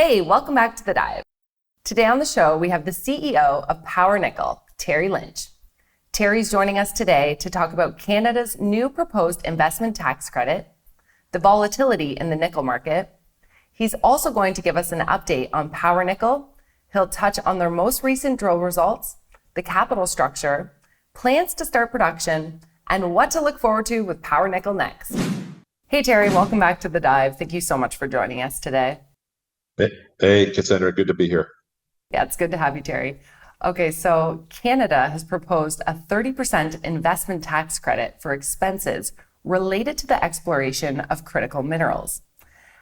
Hey, welcome back to The Dive. Today on the show, we have the CEO of Power Nickel, Terry Lynch. Terry's joining us today to talk about Canada's new proposed investment tax credit, the volatility in the nickel market. He's also going to give us an update on Power Nickel. He'll touch on their most recent drill results, the capital structure, plans to start production, and what to look forward to with Power Nickel next. Hey, Terry, welcome back to The Dive. Thank you so much for joining us today. Hey, Cassandra, good to be here. Yeah, it's good to have you, Terry. Okay, so Canada has proposed a 30% investment tax credit for expenses related to the exploration of critical minerals.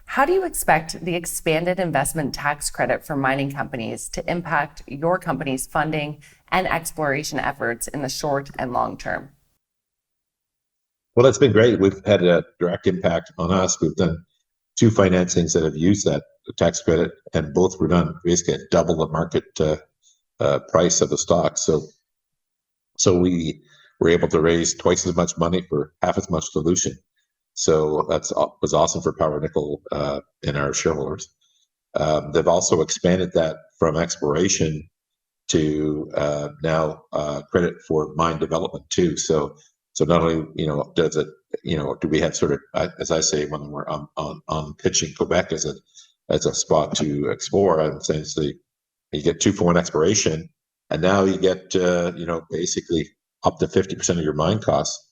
How do you expect the expanded investment tax credit for mining companies to impact your company's funding and exploration efforts in the short and long term? Well, that's been great. We've had a direct impact on us. We've done two financings that have used that tax credit, and both were done basically at double the market price of the stock. So we were able to raise twice as much money for half as much dilution. So that was awesome for Power Nickel and our shareholders. They've also expanded that from exploration to now credit for mine development too. So not only does it do we have sort of, as I say when we're on pitching Quebec as a spot to explore, I'm saying you get 2-for-1 exploration, and now you get basically up to 50% of your mine costs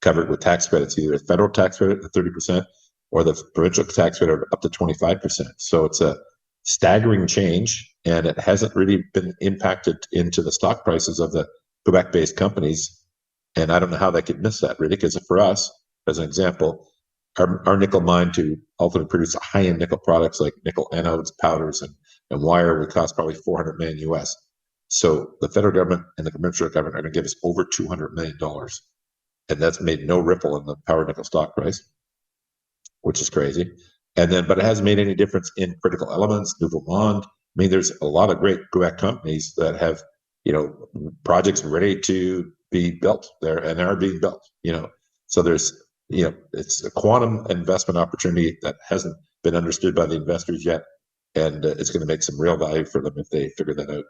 covered with tax credits, either a federal tax credit at 30% or the provincial tax credit up to 25%. So it's a staggering change, and it hasn't really been impacted into the stock prices of the Quebec-based companies. And I don't know how they could miss that, really, because for us, as an example, our nickel mine to ultimately produce high-end nickel products like nickel anodes, powders, and wire would cost probably $400 million US. So the federal government and the provincial government are going to give us over $200 million. And that's made no ripple in the Power Nickel stock price, which is crazy. But it hasn't made any difference in critical elements, Nouveau Monde. I mean, there's a lot of great Quebec companies that have, projects ready to be built there and are being built, So there's, it's a quantum investment opportunity that hasn't been understood by the investors yet. And it's going to make some real value for them if they figure that out.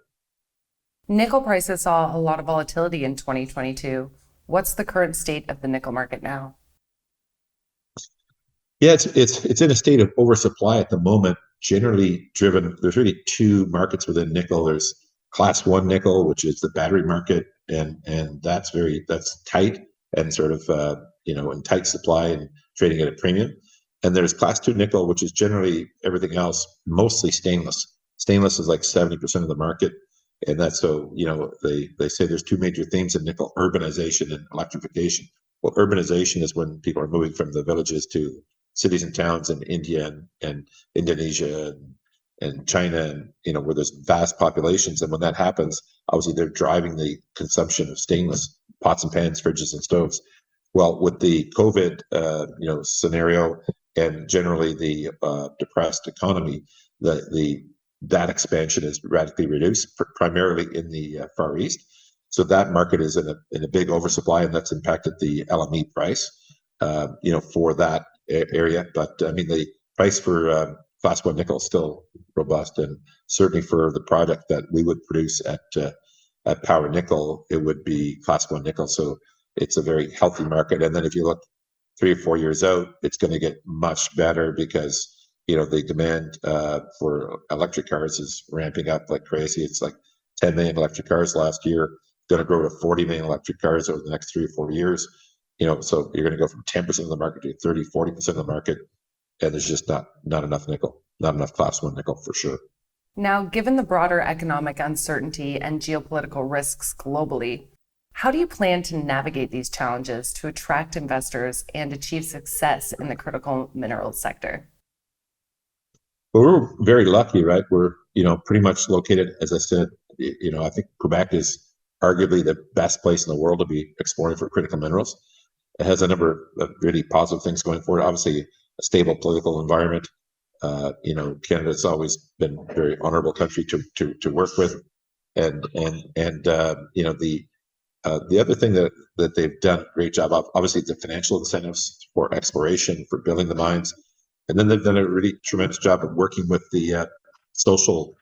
Nickel prices saw a lot of volatility in 2022. What's the current state of the nickel market now? Yeah, it's in a state of oversupply at the moment, generally driven. There's really two markets within nickel. There's Class 1 nickel, which is the battery market, and that's tight and sort of in tight supply and trading at a premium. And there's Class 2 nickel, which is generally everything else, mostly stainless. Stainless is like 70% of the market. And that's they say there's two major themes in nickel: urbanization and electrification. Well, urbanization is when people are moving from the villages to cities and towns in India and Indonesia and China, and where there's vast populations. And when that happens, obviously they're driving the consumption of stainless pots and pans, fridges and stoves. Well, with the COVID scenario and generally the depressed economy, that expansion is radically reduced, primarily in the Far East. So that market is in a big oversupply, and that's impacted the LME price, for that area. But I mean, the price for Class 1 nickel is still robust, and certainly for the product that we would produce at Power Nickel, it would be Class 1 nickel. So it's a very healthy market. And then if you look 3 or 4 years out, it's going to get much better because the demand for electric cars is ramping up like crazy. It's like 10 million electric cars last year, going to grow to 40 million electric cars over the next 3 or 4 years. So you're going to go from 10% of the market to 30, 40% of the market. And there's just not enough nickel, not enough Class 1 nickel for sure. Now, given the broader economic uncertainty and geopolitical risks globally, how do you plan to navigate these challenges to attract investors and achieve success in the critical minerals sector? Well, we're very lucky, right? We're, pretty much located, as I said, I think Quebec is arguably the best place in the world to be exploring for critical minerals. It has a number of really positive things going for it. Obviously, a stable political environment. Canada's always been a very honorable country to work with. And the other thing that they've done a great job of, obviously, the financial incentives for exploration, for building the mines. And then they've done a really tremendous job of working with the social,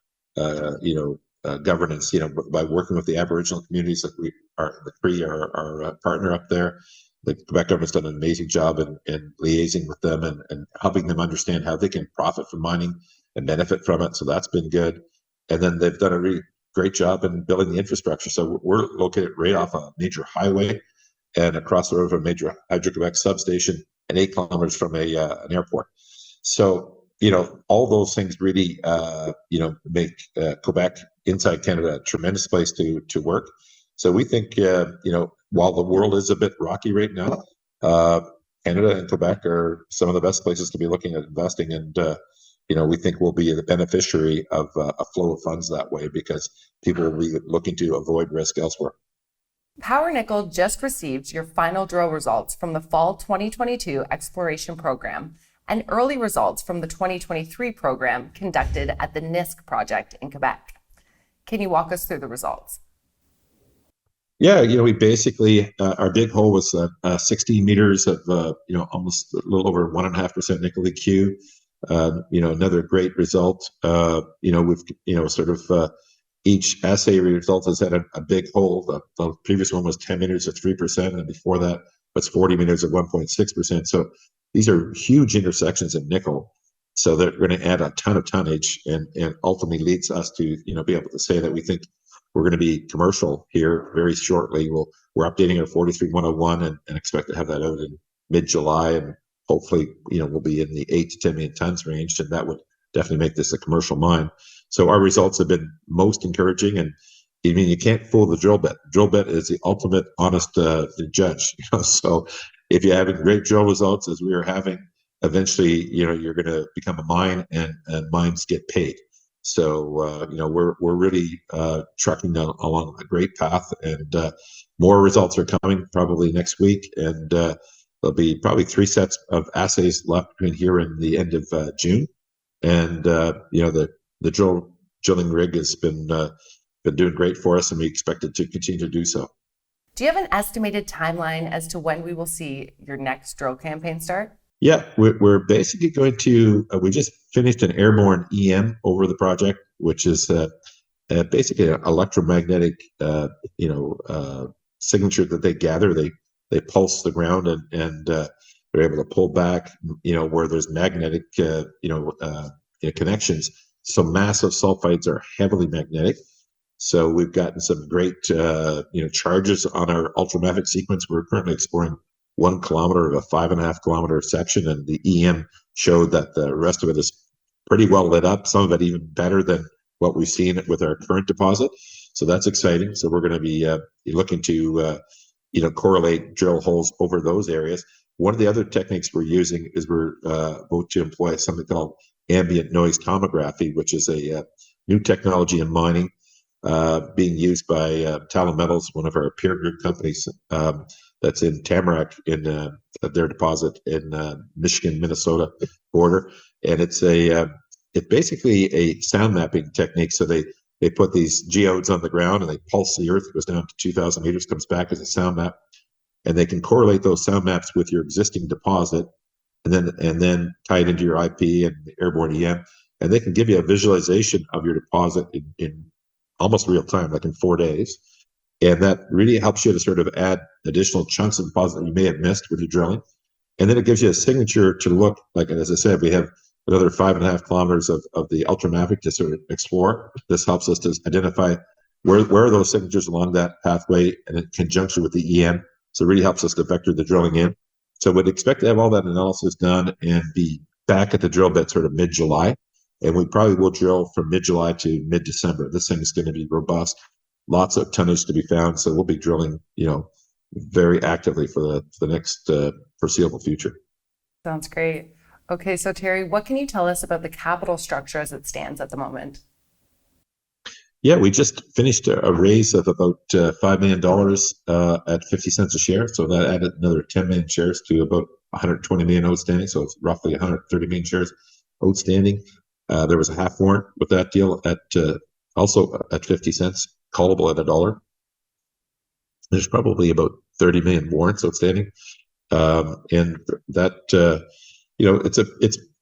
governance, by working with the Aboriginal communities. Like the Cree are our partner up there. The Quebec government's done an amazing job in liaising with them and helping them understand how they can profit from mining and benefit from it. So that's been good. And then they've done a really great job in building the infrastructure. So we're located right off a major highway and across the road from a major Hydro-Quebec substation and 8 kilometers from an airport. So, all those things really, make Quebec inside Canada a tremendous place to work. So we think, while the world is a bit rocky right now, Canada and Quebec are some of the best places to be looking at investing. And, we think we'll be the beneficiary of a flow of funds that way because people will be looking to avoid risk elsewhere. Power Nickel just received your final drill results from the fall 2022 exploration program and early results from the 2023 program conducted at the NISC project in Quebec. Can you walk us through the results? Yeah, we basically, our big hole was 16 meters of, almost a little over 1.5% nickel EQ. Another great result. We've, each assay result has had a big hole. The previous one was 10 meters at 3%, and before that was 40 meters at 1.6%. So these are huge intersections of nickel. So they're going to add a ton of tonnage and ultimately leads us to, be able to say that we think we're going to be commercial here very shortly. We're updating our 43-101 and expect to have that out in mid-July. And hopefully, we'll be in the 8 to 10 million tons range. And that would definitely make this a commercial mine. So our results have been most encouraging. And you can't fool the drill bit. Drill bit is the ultimate honest judge. So if you're having great drill results, as we are having, eventually, you're going to become a mine, and mines get paid. So, we're really trucking along a great path, and more results are coming probably next week. And there'll be probably 3 sets of assays left between here and the end of June. And, the drilling rig has been doing great for us, and we expect it to continue to do so. Do you have an estimated timeline as to when we will see your next drill campaign start? Yeah, we're basically going to, we just finished an airborne EM over the project, which is basically an electromagnetic, signature that they gather. They pulse the ground and they're able to pull back, where there's magnetic, connections. So massive sulfides are heavily magnetic. So we've gotten some great, charges on our ultramafic sequence. We're currently exploring 1 kilometer of a 5.5 kilometer section, and the EM showed that the rest of it is pretty well lit up, some of it even better than what we've seen with our current deposit. So that's exciting. So we're going to be looking to correlate drill holes over those areas. One of the other techniques we're using is we're about to employ something called ambient noise tomography, which is a new technology in mining, being used by Talon Metals, one of our peer group companies, that's in Tamarack in their deposit in Michigan, Minnesota border. And it's basically a sound mapping technique. So they put these geodes on the ground and they pulse the earth. It goes down to 2,000 meters, comes back as a sound map. And they can correlate those sound maps with your existing deposit and then tie it into your IP and the airborne EM. And they can give you a visualization of your deposit in almost real time, like in 4 days. And that really helps you to sort of add additional chunks of deposit that you may have missed with your drilling. And then it gives you a signature to look, like, as I said, we have another 5.5 kilometers of the ultramafic to sort of explore. This helps us to identify where are those signatures along that pathway and in conjunction with the EM. So it really helps us to vector the drilling in. So we'd expect to have all that analysis done and be back at the drill bit sort of mid-July. And we probably will drill from mid-July to mid-December. This thing is going to be robust. Lots of tonnage to be found, so we'll be drilling, very actively for the next foreseeable future. Sounds great. Okay, so Terry, what can you tell us about the capital structure as it stands at the moment? Yeah, we just finished a raise of about $5 million at 50 cents a share, so that added another 10 million shares to about 120 million outstanding. So it's roughly 130 million shares outstanding. There was a half warrant with that deal at also at 50 cents. Callable at $1. There's probably about 30 million warrants outstanding, and that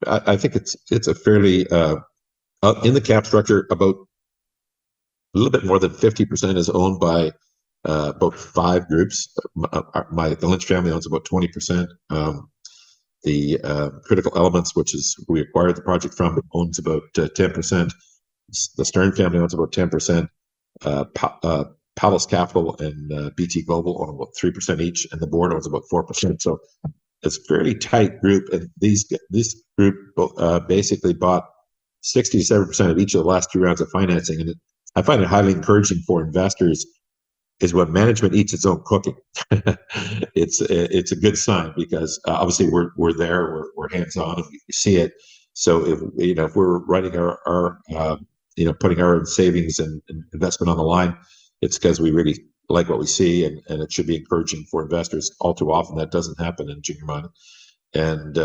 I think it's a fairly In the cap structure, about a little bit more than 50% is owned by about 5 groups. The Lynch family owns about 20%. The Critical Elements, which is who we acquired the project from, owns about 10%. The Stern family owns about 10%. Palace Capital and BT Global own about 3% each, and the board owns about 4%. So it's a fairly tight group, and this group basically bought 60 to 70% of each of the last 3 rounds of financing. And I find it highly encouraging for investors is when management eats its own cooking. It's a good sign, because obviously we're there, we're hands on, and we see it. So if we're writing our putting our savings and investment on the line, it's because we really like what we see, and it should be encouraging for investors. All too often that doesn't happen in junior mining. And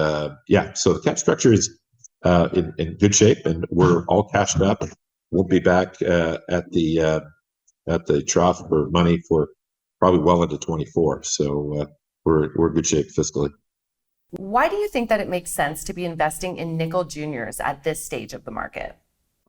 so the cap structure is in good shape, and we're all cashed up. We'll be back at the trough for money for probably well into 24. So we're in good shape fiscally. Why do you think that it makes sense to be investing in nickel juniors at this stage of the market?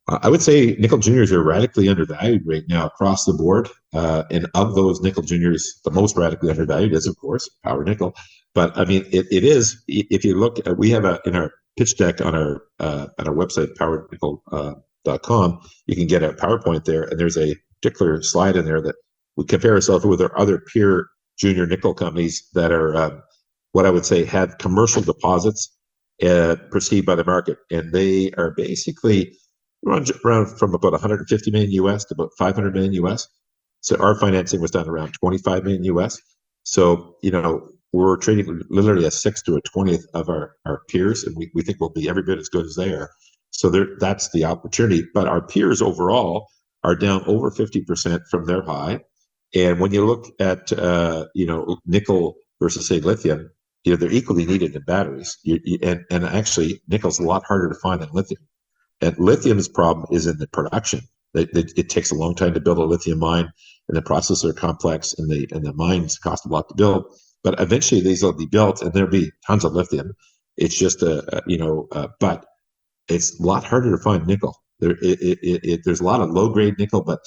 I would say nickel juniors are radically undervalued right now across the board. And of those nickel juniors, the most radically undervalued is, of course, Power Nickel. But I mean, it is, if you look, we have in our pitch deck on our website, powernickel.com, you can get a PowerPoint there, and there's a particular slide in there that we compare ourselves with our other peer junior nickel companies that are what I would say have commercial deposits perceived by the market, and they are basically around from about 150 million US to about 500 million US. So our financing was done around 25 million US. So we're trading literally a 6th to a 20th of our peers, and we think we'll be every bit as good as they are. So that's the opportunity. But our peers overall are down over 50% from their high. And when you look at nickel versus, say, lithium, they're equally needed in batteries. And actually, nickel's a lot harder to find than lithium. And lithium's problem is in the production. It takes a long time to build a lithium mine, and the processes are complex, and the mines cost a lot to build. But eventually, these will be built, and there'll be tons of lithium. It's just but it's a lot harder to find nickel. There's a lot of low-grade nickel, but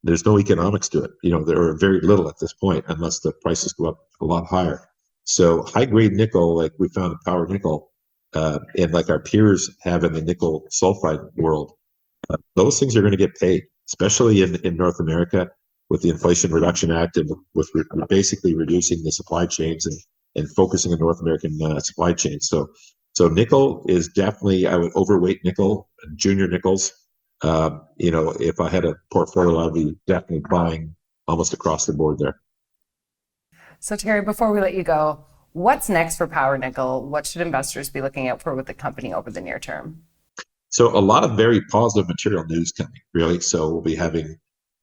there's no economics to it. There are very little at this point, unless the prices go up a lot higher. So high-grade nickel, like we found in Power Nickel, and like our peers have in the nickel sulfide world, those things are going to get paid, especially in North America with the Inflation Reduction Act, and with basically reducing the supply chains and focusing on North American supply chains. So nickel is definitely, I would overweight nickel, junior nickels. If I had a portfolio, I'd be definitely buying almost across the board there. So Terry, before we let you go, what's next for Power Nickel? What should investors be looking out for with the company over the near term? So a lot of very positive material news coming, really. So we'll be having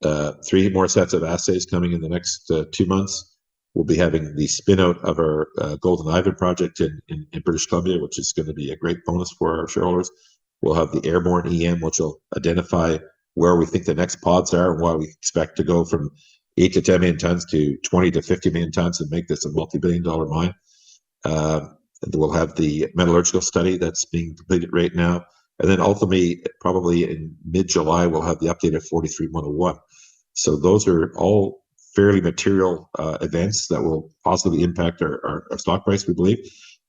3 more sets of assays coming in the next 2 months. We'll be having the spin out of our Golden Ivan project in British Columbia, which is going to be a great bonus for our shareholders. We'll have the airborne EM, which will identify where we think the next pods are and why we expect to go from 8 to 10 million tons to 20 to 50 million tons and make this a multi-billion-dollar mine. We'll have the metallurgical study that's being completed right now. And then ultimately, probably in mid-July, we'll have the updated 43-101. So those are all fairly material events that will positively impact our stock price, we believe.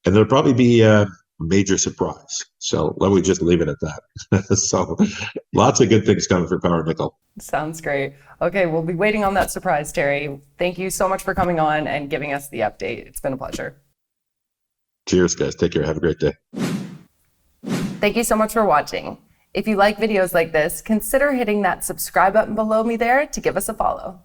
And there'll probably be a major surprise. So let me just leave it at that. So lots of good things coming for Power Nickel. Sounds great. Okay, we'll be waiting on that surprise, Terry. Thank you so much for coming on and giving us the update. It's been a pleasure. Cheers, guys. Take care. Have a great day. Thank you so much for watching. If you like videos like this, consider hitting that subscribe button below me there to give us a follow.